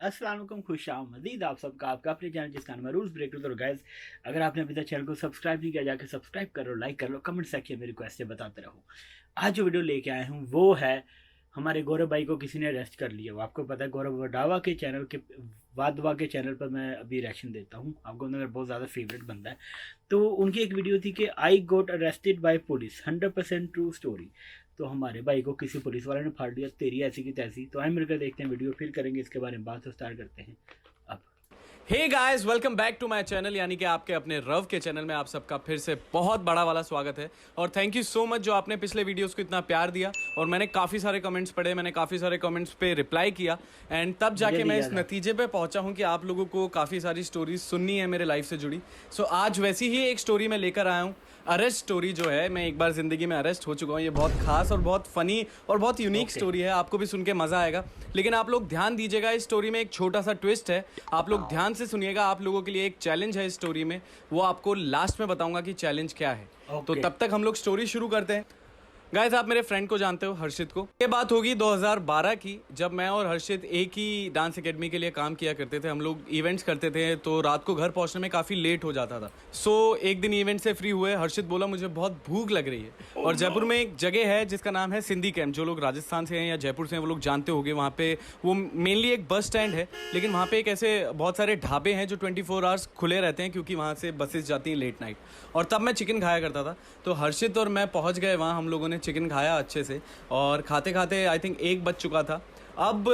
अस्सलाम वालेकुम, खुशामदीद आप सबका आपका अपने चैनल जिसका नाम है रूल्स ब्रेक। तो गाइस, अगर आपने अभी तक चैनल को सब्सक्राइब नहीं किया, जाकर सब्सक्राइब करो, लाइक कर लो, कमेंट सेक्शन में रिक्वेस्ट है बताते रहो। आज जो वीडियो लेके आए हूँ वो है हमारे गौरव भाई को किसी ने अरेस्ट कर लिया। वो आपको पता है, गौरव वडावा के चैनल के वादवा के चैनल पर मैं अभी रिएक्शन देता हूँ। आपको मेरा बहुत ज़्यादा फेवरेट बंदा है। तो उनकी एक वीडियो थी कि I got arrested by police, 100% true story. तो हमारे भाई को किसी पुलिस वाले ने फाड़ दिया, तेरी ऐसी की तैसी। तो आए मिलकर देखते हैं वीडियो, फिर करेंगे इसके बारे में बात। तो स्टार्ट करते हैं अब। Hey guys, welcome back to my channel, यानी कि आपके अपने रव के चैनल में आप सबका फिर से बहुत बड़ा वाला स्वागत है। और थैंक यू सो मच जो आपने पिछले वीडियोस को इतना प्यार दिया। और मैंने काफ़ी सारे कमेंट्स पढ़े, मैंने काफ़ी सारे कमेंट्स पे रिप्लाई किया एंड तब जाके मैं इस नतीजे पे पहुंचा हूं कि आप लोगों को काफ़ी सारी स्टोरीज सुननी है मेरे लाइफ से जुड़ी। सो आज वैसी ही एक स्टोरी मैं लेकर आया हूँ। अरेस्ट स्टोरी जो है, मैं एक बार ज़िंदगी में अरेस्ट हो चुका हूँ। ये बहुत खास और बहुत फ़नी और बहुत यूनिक स्टोरी है, आपको भी सुन के मज़ा आएगा। लेकिन आप लोग ध्यान दीजिएगा, इस स्टोरी में एक छोटा सा ट्विस्ट है, आप लोग ध्यान से सुनिएगा। आप लोगों के लिए एक चैलेंज है इस स्टोरी में, वो आपको लास्ट में बताऊंगा कि चैलेंज क्या है। तो तब तक हम लोग स्टोरी शुरू करते हैं। गाइस, आप मेरे फ्रेंड को जानते हो, हर्षित को। ये बात होगी 2012 की, जब मैं और हर्षित एक ही डांस एकेडमी के लिए काम किया करते थे। हम लोग इवेंट्स करते थे, तो रात को घर पहुंचने में काफ़ी लेट हो जाता था। एक दिन इवेंट से फ्री हुए, हर्षित बोला मुझे बहुत भूख लग रही है। और जयपुर में एक जगह है जिसका नाम है सिंधी कैंप। जो लोग राजस्थान से हैं या जयपुर से हैं वो लोग जानते होंगे। वहाँ पे वो मेनली एक बस स्टैंड है, लेकिन वहाँ पे एक ऐसे बहुत सारे ढाबे हैं जो 24 आवर्स खुले रहते हैं, क्योंकि वहाँ से बसेस जाती हैं लेट नाइट। और तब मैं चिकन खाया करता था। तो हर्षित और मैं पहुँच गए वहाँ, हम लोगों ने चिकन खाया अच्छे से, और खाते खाते आई थिंक 1 बज चुका था। अब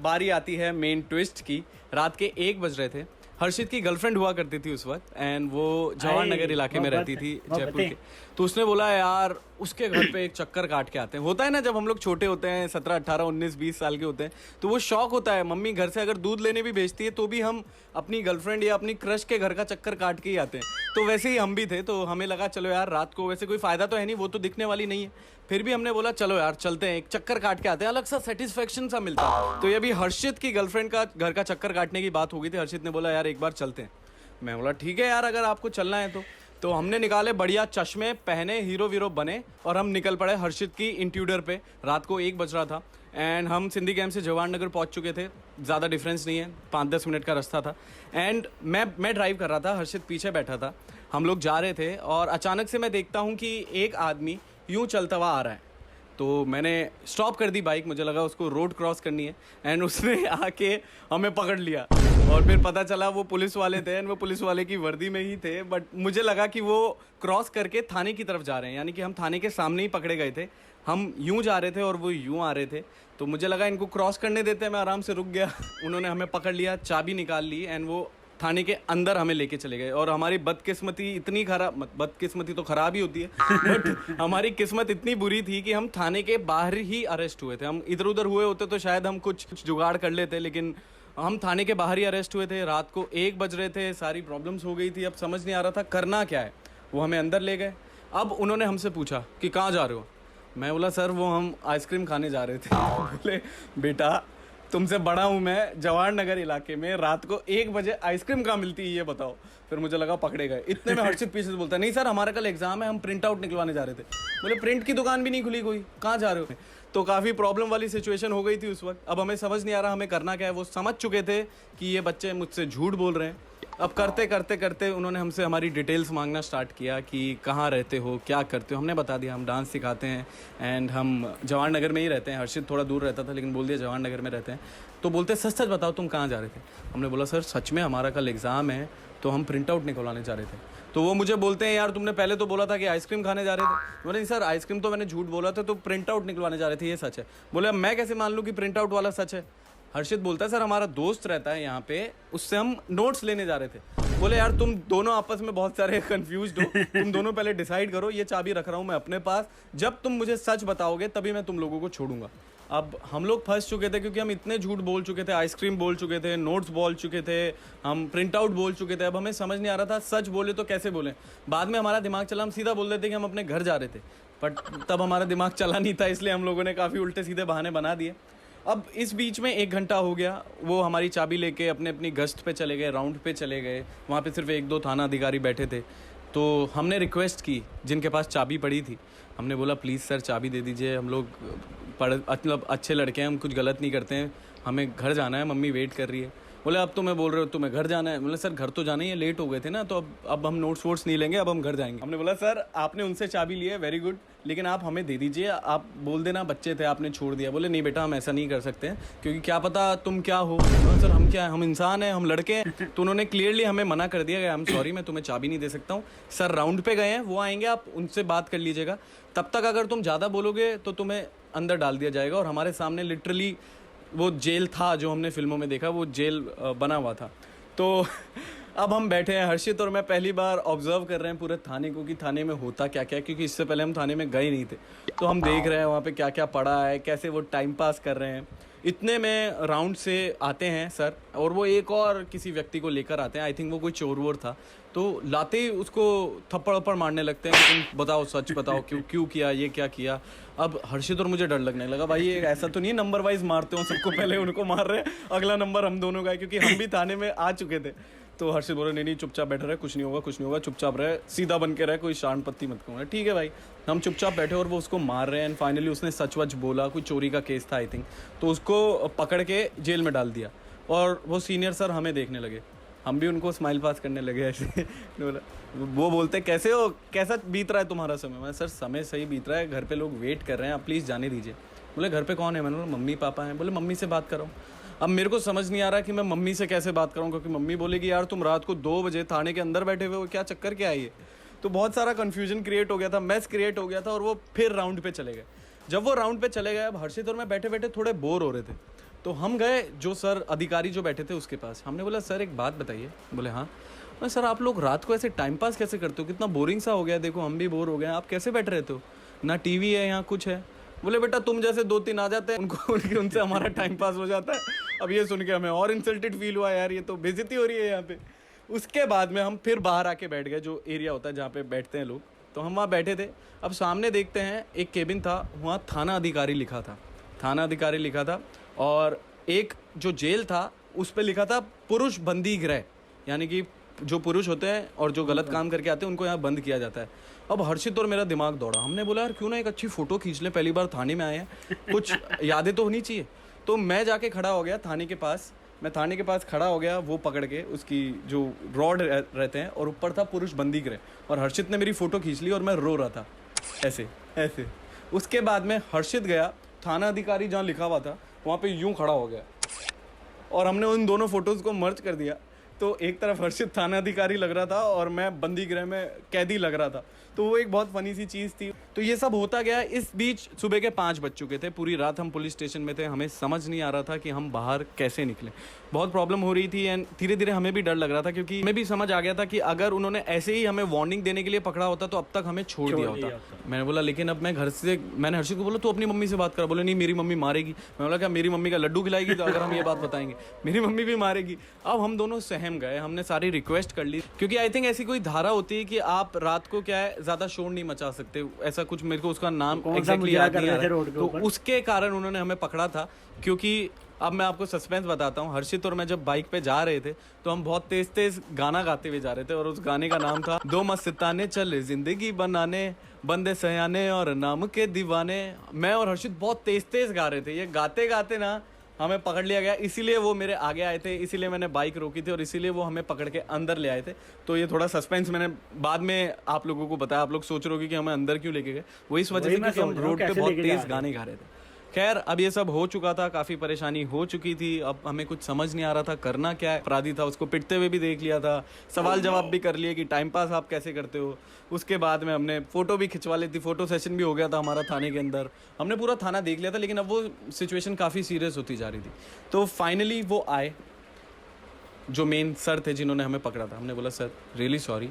बारी आती है मेन ट्विस्ट की। रात के 1 बज रहे थे। हर्षित की गर्लफ्रेंड हुआ करती थी उस वक्त, एंड वो जवाहर नगर इलाके में रहती थी, जयपुर के। तो उसने बोला यार उसके घर पे एक चक्कर काट के आते हैं। होता है ना, जब हम लोग छोटे होते हैं, 17, 18, 19, 20 साल के होते हैं, तो वो शौक होता है। मम्मी घर से अगर दूध लेने भी भेजती है तो भी हम अपनी गर्लफ्रेंड या अपनी क्रश के घर का चक्कर काट के ही आते हैं। तो वैसे ही हम भी थे। तो हमें लगा चलो यार, रात को वैसे कोई फायदा तो है नहीं, वो तो दिखने वाली नहीं है, फिर भी हमने बोला चलो यार चलते हैं, एक चक्कर काट के आते हैं। अलग सा सेटिस्फेक्शन सा मिलता है। तो ये भी हर्षित की गर्लफ्रेंड का घर का चक्कर काटने की बात हो गई थी। हर्षित ने बोला यार एक बार चलते हैं। मैं बोला ठीक है यार, अगर आपको चलना है तो हमने निकाले बढ़िया चश्मे पहने, हीरो वीरो बने, और हम निकल पड़े हर्षित की इंट्यूडर पे। रात को 1 बज रहा था एंड हम सिंधी कैंप से जवाहर नगर पहुंच चुके थे। ज़्यादा डिफरेंस नहीं है, 5-10 मिनट का रास्ता था। एंड मैं ड्राइव कर रहा था, हर्षित पीछे बैठा था। हम लोग जा रहे थे और अचानक से मैं देखता हूँ कि एक आदमी यूँ चलता हुआ आ रहा है। तो मैंने स्टॉप कर दी बाइक, मुझे लगा उसको रोड क्रॉस करनी है। एंड उसने आके हमें पकड़ लिया, और फिर पता चला वो पुलिस वाले थे। एंड वो पुलिस वाले की वर्दी में ही थे, बट मुझे लगा कि वो क्रॉस करके थाने की तरफ जा रहे हैं, यानी कि हम थाने के सामने ही पकड़े गए थे। हम यूं जा रहे थे और वो यूं आ रहे थे। तो मुझे लगा इनको क्रॉस करने देते हैं, मैं आराम से रुक गया। उन्होंने हमें पकड़ लिया, चाबी निकाल ली, एंड वो थाने के अंदर हमें लेके चले गए। और हमारी बदकिस्मती इतनी खराब, बदकिस्मती तो खराब ही होती है, बट हमारी किस्मत इतनी बुरी थी कि हम थाने के बाहर ही अरेस्ट हुए थे। हम इधर उधर हुए होते तो शायद हम कुछ जुगाड़ कर लेते, लेकिन हम थाने के बाहर ही अरेस्ट हुए थे। रात को 1 बज रहे थे, सारी प्रॉब्लम्स हो गई थी। अब समझ नहीं आ रहा था करना क्या है। वो हमें अंदर ले गए। अब उन्होंने हमसे पूछा कि कहाँ जा रहे हो। मैं बोला सर वो हम आइसक्रीम खाने जा रहे थे। बोले बेटा तुमसे बड़ा हूँ मैं, जवाहर नगर इलाके में रात को 1 बजे आइसक्रीम कहाँ मिलती है ये बताओ। फिर मुझे लगा पकड़े गए। इतने में हर्षित पीछे से बोलता नहीं सर हमारा कल एग्जाम है, हम प्रिंट आउट निकलवाने जा रहे थे। बोले प्रिंट की दुकान भी नहीं खुली कोई, कहाँ जा रहे हो। तो काफ़ी प्रॉब्लम वाली सिचुएशन हो गई थी उस वक्त। अब हमें समझ नहीं आ रहा हमें करना क्या है। वो समझ चुके थे कि ये बच्चे मुझसे झूठ बोल रहे हैं। अब करते करते करते उन्होंने हमसे हमारी डिटेल्स मांगना स्टार्ट किया कि कहाँ रहते हो, क्या करते हो। हमने बता दिया हम डांस सिखाते हैं एंड हम जवाहर नगर में ही रहते हैं। हर्षित थोड़ा दूर रहता था, लेकिन बोल दिया जवाहर नगर में रहते हैं। तो बोलते सच सच बताओ तुम कहाँ जा रहे थे। हमने बोला सर सच में हमारा कल एग्ज़ाम है, तो हम प्रिंट आउट निकलवाने जा रहे थे। तो वो मुझे बोलते हैं यार तुमने पहले तो बोला था कि आइसक्रीम खाने जा रहे थे। बोले नहीं सर आइसक्रीम तो मैंने झूठ बोला था, तो प्रिंट आउट निकलवाने जा रहे थे ये सच है। बोले मैं कैसे मान लूँ कि प्रिंट आउट वाला सच है। हर्षित बोलता है सर हमारा दोस्त रहता है यहाँ पे, उससे हम नोट्स लेने जा रहे थे। बोले यार तुम दोनों आपस में बहुत सारे कंफ्यूज्ड हो, तुम दोनों पहले डिसाइड करो। ये चाबी रख रहा हूँ मैं अपने पास, जब तुम मुझे सच बताओगे तभी मैं तुम लोगों को छोड़ूंगा। अब हम लोग फंस चुके थे, क्योंकि हम इतने झूठ बोल चुके थे, आइसक्रीम बोल चुके थे, नोट्स बोल चुके थे, हम प्रिंट आउट बोल चुके थे। अब हमें समझ नहीं आ रहा था सच बोले तो कैसे बोले। बाद में हमारा दिमाग चला, हम सीधा बोल देते कि हम अपने घर जा रहे थे, बट तब हमारा दिमाग चला नहीं था, इसलिए हम लोगों ने काफ़ी उल्टे सीधे बहाने बना दिए। अब इस बीच में 1 घंटा हो गया। वो हमारी चाबी लेके अपने अपनी गश्त पे चले गए, राउंड पे चले गए। वहाँ पे सिर्फ 1-2 थाना अधिकारी बैठे थे। तो हमने रिक्वेस्ट की जिनके पास चाबी पड़ी थी, हमने बोला प्लीज़ सर चाबी दे दीजिए, हम लोग मतलब अच्छे लड़के हैं, हम कुछ गलत नहीं करते हैं, हमें घर जाना है, मम्मी वेट कर रही है। बोले अब तो मैं बोल रहे हो तुम्हें घर जाना है। बोले सर घर तो जाना ही है, लेट हो गए थे ना, तो अब हम नोट्स वोट्स नहीं लेंगे, अब हम घर जाएंगे। हमने बोला सर आपने उनसे चाबी ली है, वेरी गुड, लेकिन आप हमें दे दीजिए, आप बोल देना बच्चे थे आपने छोड़ दिया। बोले नहीं बेटा हम ऐसा नहीं कर सकते हैं, क्योंकि क्या पता तुम क्या हो। सर हम क्या है, हम इंसान हैं, हम लड़के हैं। तो उन्होंने क्लियरली हमें मना कर दिया, आई एम सॉरी मैं तुम्हें चाबी नहीं दे सकता हूँ। सर राउंड पे गए हैं, वो आएंगे, आप उनसे बात कर लीजिएगा, तब तक अगर तुम ज़्यादा बोलोगे तो तुम्हें अंदर डाल दिया जाएगा। और हमारे सामने लिटरली वो जेल था जो हमने फिल्मों में देखा, वो जेल बना हुआ था। तो अब हम बैठे हैं, हर्षित और मैं पहली बार ऑब्जर्व कर रहे हैं पूरे थाने को कि थाने में होता क्या क्या है, क्योंकि इससे पहले हम थाने में गए नहीं थे। तो हम देख रहे हैं वहाँ पे क्या क्या पड़ा है, कैसे वो टाइम पास कर रहे हैं। इतने में राउंड से आते हैं सर, और वो एक और किसी व्यक्ति को लेकर आते हैं, आई थिंक वो कोई चोर वोर था। तो लाते ही उसको थप्पड़ वप्पड़ मारने लगते हैं कि तुम बताओ, सच बताओ, क्यों किया, ये क्या किया। अब हर्षित और मुझे डर लगने लगा, भाई ये ऐसा तो नहीं नंबर वाइज मारते हो, सबको पहले उनको मार रहे हैं, अगला नंबर हम दोनों का है, क्योंकि हम भी थाने में आ चुके थे। तो हर्षित बोले नहीं चुपचाप बैठे रहे, कुछ नहीं होगा कुछ नहीं होगा, चुपचाप रहे, सीधा बन के रहे, कोई शान पत्ती मत करो। ठीक है भाई, हम चुपचाप बैठे और वो उसको मार रहे हैं। एंड फाइनली उसने सच वच बोला, कोई चोरी का केस था आई थिंक, तो उसको पकड़ के जेल में डाल दिया। और वो सीनियर सर हमें देखने लगे, हम भी उनको स्माइल पास करने लगे ऐसे। वो बोलते कैसे हो, कैसा बीत रहा है तुम्हारा समय। मैं सर समय सही बीत रहा है, घर पे लोग वेट कर रहे हैं, आप प्लीज़ जाने दीजिए। बोले घर पे कौन है, मैंने बोला मम्मी पापा हैं। बोले मम्मी से बात करो। अब मेरे को समझ नहीं आ रहा कि मैं मम्मी से कैसे बात करूं, क्योंकि मम्मी बोलेगी यार तुम रात को 2 बजे थाने के अंदर बैठे हुए हो, क्या चक्कर क्या है ये। तो बहुत सारा कन्फ्यूजन क्रिएट हो गया था, मैस क्रिएट हो गया था, और वो फिर राउंड पे चले गए। जब वो राउंड पे चले गए, अब हर्षित और मैं बैठे बैठे थोड़े बोर हो रहे थे, तो हम गए जो सर अधिकारी जो बैठे थे उसके पास। हमने बोला सर एक बात बताइए। बोले हाँ। सर आप लोग रात को ऐसे टाइम पास कैसे करते हो, कितना बोरिंग सा हो गया, देखो हम भी बोर हो गए हैं, आप कैसे बैठ रहते हो, ना टीवी है यहाँ कुछ है। बोले बेटा तुम जैसे 2-3 आ जाते हैं, उनसे हमारा टाइम पास हो जाता है। अब ये सुन के हमें और इंसल्टेड फील हुआ, यार ये तो बेइज्जती हो रही है यहाँ पे। उसके बाद में हम फिर बाहर आके बैठ गए, जो एरिया होता है जहाँ पे बैठते हैं लोग, तो हम वहाँ बैठे थे। अब सामने देखते हैं एक केबिन था, वहाँ थाना अधिकारी लिखा था, थाना अधिकारी लिखा था, और एक जो जेल था उस पर लिखा था पुरुष बंदी गृह, यानी कि जो पुरुष होते हैं और जो गलत काम करके आते हैं उनको यहाँ बंद किया जाता है। अब हर्षित और मेरा दिमाग दौड़ा, हमने बोला यार क्यों ना एक अच्छी फ़ोटो खींच ले, पहली बार थाने में आए हैं, कुछ यादें तो होनी चाहिए। तो मैं जाके खड़ा हो गया थाने के पास, मैं थाने के पास खड़ा हो गया, वो पकड़ के उसकी जो रॉड रहते हैं, और ऊपर था पुरुष बंदी गृह, और हर्षित ने मेरी फ़ोटो खींच ली और मैं रो रहा था ऐसे ऐसे। उसके बाद में हर्षित गया, थाना अधिकारी जहाँ लिखा हुआ था वहाँ पे यूं खड़ा हो गया, और हमने उन दोनों फोटोज़ को मर्ज कर दिया। तो एक तरफ हर्षित थाना अधिकारी लग रहा था और मैं बंदी गृह में कैदी लग रहा था। तो वो एक बहुत फनी सी चीज़ थी। तो ये सब होता गया। इस बीच सुबह के 5 बज चुके थे, पूरी रात हम पुलिस स्टेशन में थे, हमें समझ नहीं आ रहा था कि हम बाहर कैसे निकलें, बहुत प्रॉब्लम हो रही थी। एंड धीरे धीरे हमें भी डर लग रहा था, क्योंकि हमें भी समझ आ गया था कि अगर उन्होंने ऐसे ही हमें वार्निंग देने के लिए पकड़ा होता तो अब तक हमें छोड़ दिया होता। मैंने बोला लेकिन अब मैं घर से, मैंने हर्षित को बोला तू अपनी मम्मी से बात कर। बोले नहीं मेरी मम्मी मारेगी। मैं बोला क्या मेरी मम्मी का लड्डू खिलाएगी तो अगर हम ये बात बताएंगे, मेरी मम्मी भी मारेगी। अब हम दोनों सहम गए, हमने सारी रिक्वेस्ट कर ली, क्योंकि आई थिंक ऐसी कोई धारा होती है कि आप रात को क्या है ज़्यादा शोर नहीं मचा सकते, ऐसा कुछ, मेरे को उसका नाम एग्जैक्टली याद नहीं आ रहा। तो उसके कारण उन्होंने हमें पकड़ा था। क्योंकि अब मैं आपको सस्पेंस बताता हूँ, हर्षित और मैं जब बाइक पे जा रहे थे तो हम बहुत तेज तेज गाना गाते हुए जा रहे थे, और उस गाने का नाम था दो मस्ताने चले जिंदगी बनाने, बंदे सयाने और नाम के दीवाने। मैं और हर्षित बहुत तेज तेज गा रहे थे, ये गाते गाते ना हमें पकड़ लिया गया। इसीलिए वो मेरे आगे आए थे, इसीलिए मैंने बाइक रोकी थी, और इसीलिए वो हमें पकड़ के अंदर ले आए थे। तो ये थोड़ा सस्पेंस मैंने बाद में आप लोगों को बताया। आप लोग सोच रहे हो कि हमें अंदर क्यों लेके गए, वो इस वजह से क्योंकि हम रोड पे बहुत तेज गाने गा रहे थे। खैर अब ये सब हो चुका था, काफ़ी परेशानी हो चुकी थी। अब हमें कुछ समझ नहीं आ रहा था करना क्या है। अपराधी था, उसको पिटते हुए भी देख लिया था, सवाल जवाब भी कर लिए कि टाइम पास आप कैसे करते हो। उसके बाद में हमने फ़ोटो भी खिंचवा ली थी, फ़ोटो सेशन भी हो गया था हमारा थाने के अंदर, हमने पूरा थाना देख लिया था। लेकिन अब वो सिचुएशन काफ़ी सीरियस होती जा रही थी। तो फाइनली वो आए, जो मेन सर थे जिन्होंने हमें पकड़ा था। हमने बोला सर रियली सॉरी,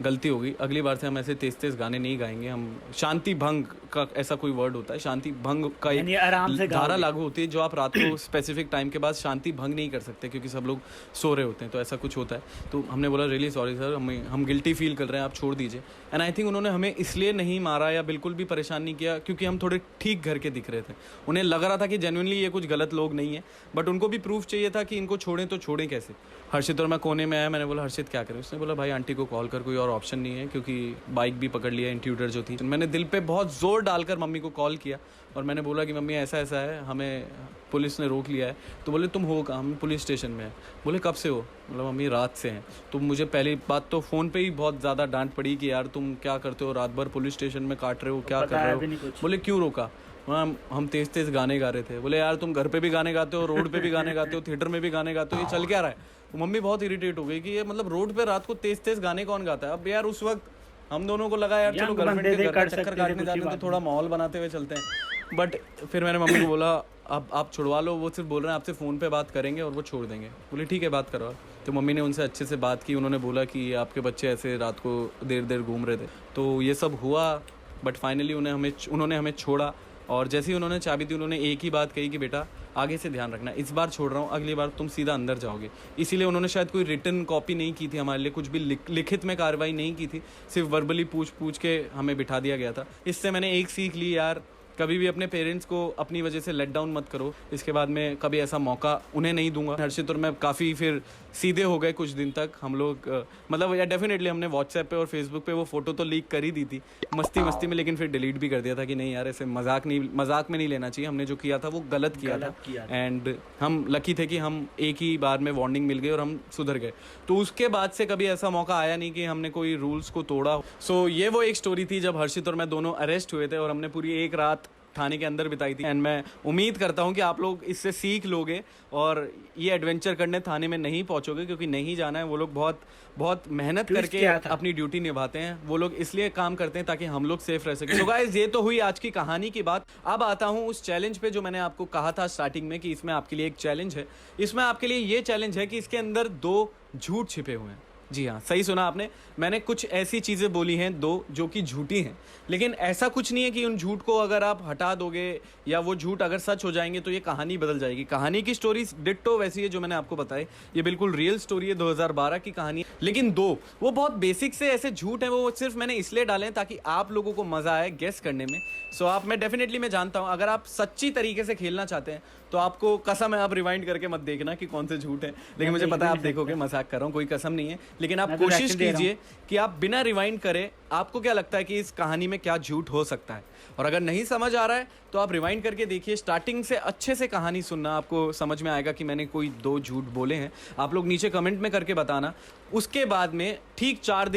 गलती हो गई, अगली बार से हम ऐसे तेज तेज गाने नहीं गाएंगे। हम शांति भंग का ऐसा कोई वर्ड होता है, शांति भंग का एक धारा लागू होती है, जो आप रात को स्पेसिफिक टाइम के बाद शांति भंग नहीं कर सकते, क्योंकि सब लोग सो रहे होते हैं। तो ऐसा कुछ होता है। तो हमने बोला रियली सॉरी सर, हम गिल्टी फील कर रहे हैं, आप छोड़ दीजिए। एंड आई थिंक उन्होंने हमें इसलिए नहीं मारा या बिल्कुल भी परेशान नहीं किया क्योंकि हम थोड़े ठीक घर के दिख रहे थे। उन्हें लग रहा था कि जेन्युइनली ये कुछ गलत लोग नहीं है, बट उनको भी प्रूफ चाहिए था कि इनको छोड़ें तो छोड़ें कैसे। हर्षित और मैं कोने में आया, मैंने बोला हर्षित क्या करें। उसने बोला भाई आंटी को कॉल कर, कोई और और ऑप्शन नहीं है, क्योंकि बाइक भी पकड़ लिया, इंट्यूडर जो थी। मैंने दिल पे बहुत ज़ोर डालकर मम्मी को कॉल किया और मैंने बोला कि मम्मी ऐसा ऐसा है, हमें पुलिस ने रोक लिया है। तो बोले तुम हो कहाँ? हम पुलिस स्टेशन में हैं। बोले कब से हो? मतलब मम्मी रात से हैं। तो मुझे पहली बात तो फ़ोन पे ही बहुत ज़्यादा डांट पड़ी कि यार तुम क्या करते हो, रात भर पुलिस स्टेशन में काट रहे हो, क्या कर रहे हो? बोले क्यों रोका? हम तेज़ तेज़ गाने गा रहे थे। बोले यार तुम घर पे भी गाने गाते हो, रोड पे भी गाने गाते हो, थिएटर में भी गाने गाते हो, ये चल क्या रहा है? तो मम्मी बहुत इरिटेट हो गई कि ये मतलब रोड पे रात को तेज़ तेज़ गाने कौन गाता है? अब यार उस वक्त हम दोनों को लगा यार चलो गर्लफ्रेंड के घर का चक्कर काटने जाते हैं तो थोड़ा माहौल बनाते हुए चलते हैं। बट फिर मैंने मम्मी को बोला अब आप छुड़वा लो, वो सिर्फ बोल रहे हैं आपसे फ़ोन पे बात करेंगे और वो छोड़ देंगे। बोले ठीक है बात करवा। तो मम्मी ने उनसे अच्छे से बात की। उन्होंने बोला कि आपके बच्चे ऐसे रात को देर देर घूम रहे थे। तो ये सब हुआ, बट फाइनली उन्होंने हमें छोड़ा। और जैसे ही उन्होंने चाबी दी, उन्होंने एक ही बात कही कि बेटा आगे से ध्यान रखना, इस बार छोड़ रहा हूँ, अगली बार तुम सीधा अंदर जाओगे। इसीलिए उन्होंने शायद कोई रिटन कॉपी नहीं की थी हमारे लिए, कुछ भी लिखित में कार्रवाई नहीं की थी, सिर्फ वर्बली पूछ के हमें बिठा दिया गया था। इससे मैंने एक सीख ली यार, कभी भी अपने पेरेंट्स को अपनी वजह से लेट डाउन मत करो। इसके बाद में कभी ऐसा मौका उन्हें नहीं दूंगा। हर्षित और मैं काफ़ी फिर सीधे हो गए कुछ दिन तक हम लोग। मतलब यार डेफिनेटली हमने व्हाट्सएप पे और फेसबुक पे वो फ़ोटो तो लीक कर ही दी थी मस्ती मस्ती में, लेकिन फिर डिलीट भी कर दिया था कि नहीं यार ऐसे मजाक में नहीं लेना चाहिए, हमने जो किया था वो गलत किया था। एंड हम लकी थे कि हम एक ही बार में वार्निंग मिल गई और हम सुधर गए। तो उसके बाद से कभी ऐसा मौका आया नहीं कि हमने कोई रूल्स को तोड़ा। सो ये वो एक स्टोरी थी जब हर्षित और मैं दोनों अरेस्ट हुए थे और हमने पूरी एक रात थाने के अंदर बिताई थी। एंड मैं उम्मीद करता हूँ कि आप लोग इससे सीख लोगे और ये एडवेंचर करने थाने में नहीं पहुंचोगे, क्योंकि नहीं जाना है। वो लोग बहुत बहुत मेहनत करके अपनी ड्यूटी निभाते हैं। वो लोग इसलिए काम करते हैं ताकि हम लोग सेफ रह सकें। तो गाइस ये तो हुई आज की कहानी की बात। अब आता हूँ उस चैलेंज पे जो मैंने आपको कहा था स्टार्टिंग में कि इसमें आपके लिए एक चैलेंज है। इसमें आपके लिए ये चैलेंज है कि इसके अंदर 2 झूठ छिपे हुए हैं। जी हाँ, सही सुना आपने। मैंने कुछ ऐसी चीज़ें बोली हैं 2 जो कि झूठी हैं, लेकिन ऐसा कुछ नहीं है कि उन झूठ को अगर आप हटा दोगे या वो झूठ अगर सच हो जाएंगे तो ये कहानी बदल जाएगी। कहानी की स्टोरी डिट्टो वैसी है जो मैंने आपको बताई, ये बिल्कुल रियल स्टोरी है, 2012 की कहानी है। लेकिन 2 वो बहुत बेसिक से ऐसे झूठ हैं, वो सिर्फ मैंने इसलिए डाले हैं ताकि आप लोगों को मज़ा आए गेस करने में। सो मैं जानता हूँ अगर आप सच्ची तरीके से खेलना चाहते हैं तो आपको कसम है आप रिवाइंड करके मत देखना कि कौन से झूठ है, लेकिन मुझे पता है आप देखोगे, मजाक कर रहा हूँ, कोई कसम नहीं है। लेकिन आप कोशिश कीजिए कि आप बिना रिवाइंड करे आपको क्या लगता है कि इस कहानी में क्या झूठ हो सकता है। और अगर नहीं समझ आ रहा है तो आप रिवाइंड करके देखिए, स्टार्टिंग से अच्छे से कहानी सुनना, आपको समझ में आएगा कि मैंने कोई 2 झूठ बोले हैं। आप लोग नीचे कमेंट में करके बताना। उसके बाद में ठीक 4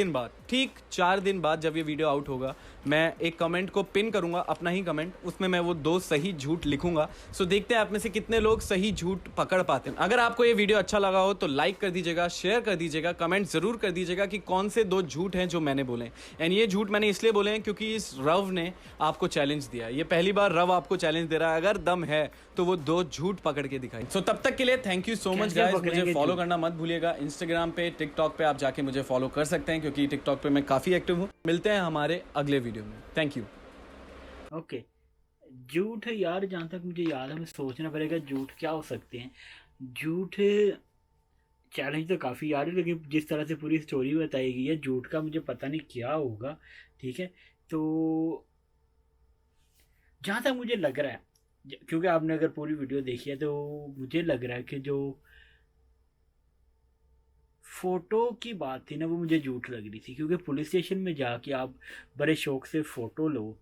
दिन बाद जब ये वीडियो आउट होगा, मैं एक कमेंट को पिन करूंगा, अपना ही कमेंट, उसमें मैं वो 2 सही झूठ लिखूंगा। सो देखते हैं आप में से कितने लोग सही झूठ पकड़ पाते हैं। अगर आपको ये वीडियो अच्छा लगा हो तो लाइक कर दीजिएगा, शेयर कर दीजिएगा, कमेंट जरूर कर दीजिएगा कि कौन से 2 झूठ हैं जो मैंने बोले। एंड ये झूठ मैंने इसलिए बोले हैं क्योंकि इस रव ने आपको चैलेंज दिया है। ये पहली बार रव आपको चैलेंज दे रहा है, अगर दम है तो वो 2 झूठ पकड़ के दिखाई। सो तब तक के लिए thank you so much guys. मुझे फॉलो करना मत भूलिएगा, इंस्टाग्राम पे, टिकटॉक पे आप जाके मुझे फॉलो कर सकते हैं क्योंकि टिकटॉक पे मैं काफी एक्टिव हूँ। मिलते हैं हमारे अगले वीडियो में। Thank you. ओके, झूठ यार, जहाँ तक मुझे याद है, हमें सोचना पड़ेगा झूठ क्या हो सकते हैं। झूठ चैलेंज तो काफ़ी यार है, लेकिन जिस तरह से पूरी स्टोरी बताई गई है झूठ का मुझे पता नहीं क्या होगा। ठीक है, तो जहाँ तक मुझे लग रहा है, क्योंकि आपने अगर पूरी वीडियो देखी है तो मुझे लग रहा है कि जो फ़ोटो की बात थी ना वो मुझे झूठ लग रही थी, क्योंकि पुलिस स्टेशन में जाके आप बड़े शौक से फ़ोटो लो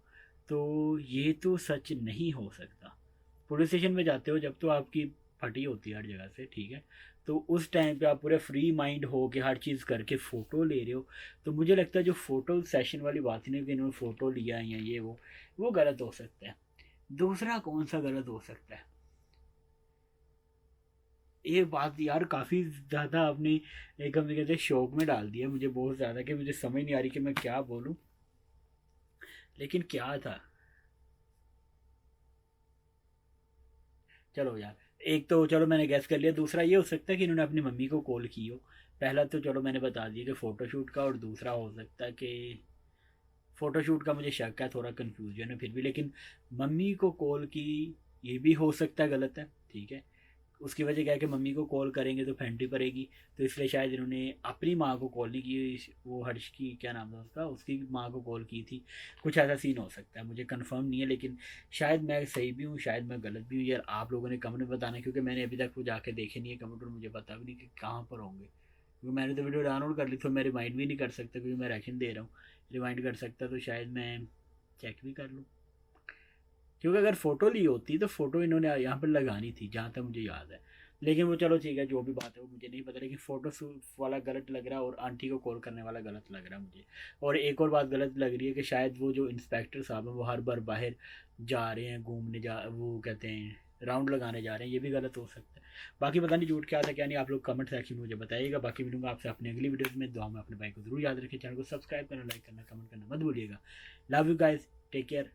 तो ये तो सच नहीं हो सकता। पुलिस स्टेशन में जाते हो जब तो आपकी फटी होती है हर जगह से, ठीक है, तो उस टाइम पे आप पूरे फ्री माइंड हो के हर चीज़ करके फ़ोटो ले रहे हो। तो मुझे लगता है जो फ़ोटो सेशन वाली बात थी ना कि इन्होंने फ़ोटो लिया है या ये वो गलत हो सकता है। दूसरा कौन सा गलत हो सकता है, ये बात यार काफ़ी ज़्यादा आपने एक हम कहते हैं शौक में डाल दिया मुझे बहुत ज़्यादा, कि मुझे समझ नहीं आ रही कि मैं क्या बोलूँ, लेकिन क्या था। चलो यार, एक तो चलो मैंने गैस कर लिया, दूसरा ये हो सकता है कि इन्होंने अपनी मम्मी को कॉल की हो। पहला तो चलो मैंने बता दिया कि फ़ोटोशूट का, और दूसरा हो सकता है कि फ़ोटोशूट का मुझे शक है, थोड़ा कन्फ्यूजन है फिर भी, लेकिन मम्मी को कॉल की ये भी हो सकता है गलत है। ठीक है, उसकी वजह क्या है कि मम्मी को कॉल करेंगे तो फेंटी पड़ेगी, तो इसलिए शायद इन्होंने अपनी माँ को कॉल नहीं की, वो हर्ष की क्या नाम था उसका, उसकी माँ को कॉल की थी। कुछ ऐसा सीन हो सकता है, मुझे कंफर्म नहीं है, लेकिन शायद मैं सही भी हूँ शायद मैं गलत भी हूँ यार। आप लोगों ने कमेंट में बताना, क्योंकि मैंने अभी तक वो जाके देखे नहीं है कमेंट, और मुझे पता भी नहीं कि कहाँ पर होंगे। क्योंकि मैंने तो वीडियो डाउनलोड कर ली, तो मैं रिमाइंड भी नहीं कर सकता क्योंकि मैं रिएक्शन दे रहा हूँ। रिमाइंड कर सकता तो शायद मैं चेक भी कर लूँ, क्योंकि अगर फ़ोटो ली होती तो फ़ोटो इन्होंने यहाँ पर लगानी थी जहाँ तक मुझे याद है। लेकिन वो चलो ठीक है, जो भी बात है वो मुझे नहीं पता, लेकिन फ़ोटो वाला गलत लग रहा है और आंटी को कॉल करने वाला गलत लग रहा है मुझे। और एक और बात गलत लग रही है कि शायद वो जो इंस्पेक्टर साहब हैं वो हर बार बाहर जा रहे हैं घूमने, जा वो कहते हैं राउंड लगाने जा रहे हैं, ये भी गलत हो सकता है। बाकी पता नहीं झूठ क्या था क्या नहीं, आप लोग कमेंट सेक्शन में मुझे बताइएगा। बाकी मिलूंगा आपसे अपनी अगली वीडियो में। दुआ में अपने भाई को जरूर याद रखें, चैनल को सब्सक्राइब करना, लाइक करना, कमेंट करना मत भूलिएगा। Love you guys, take care.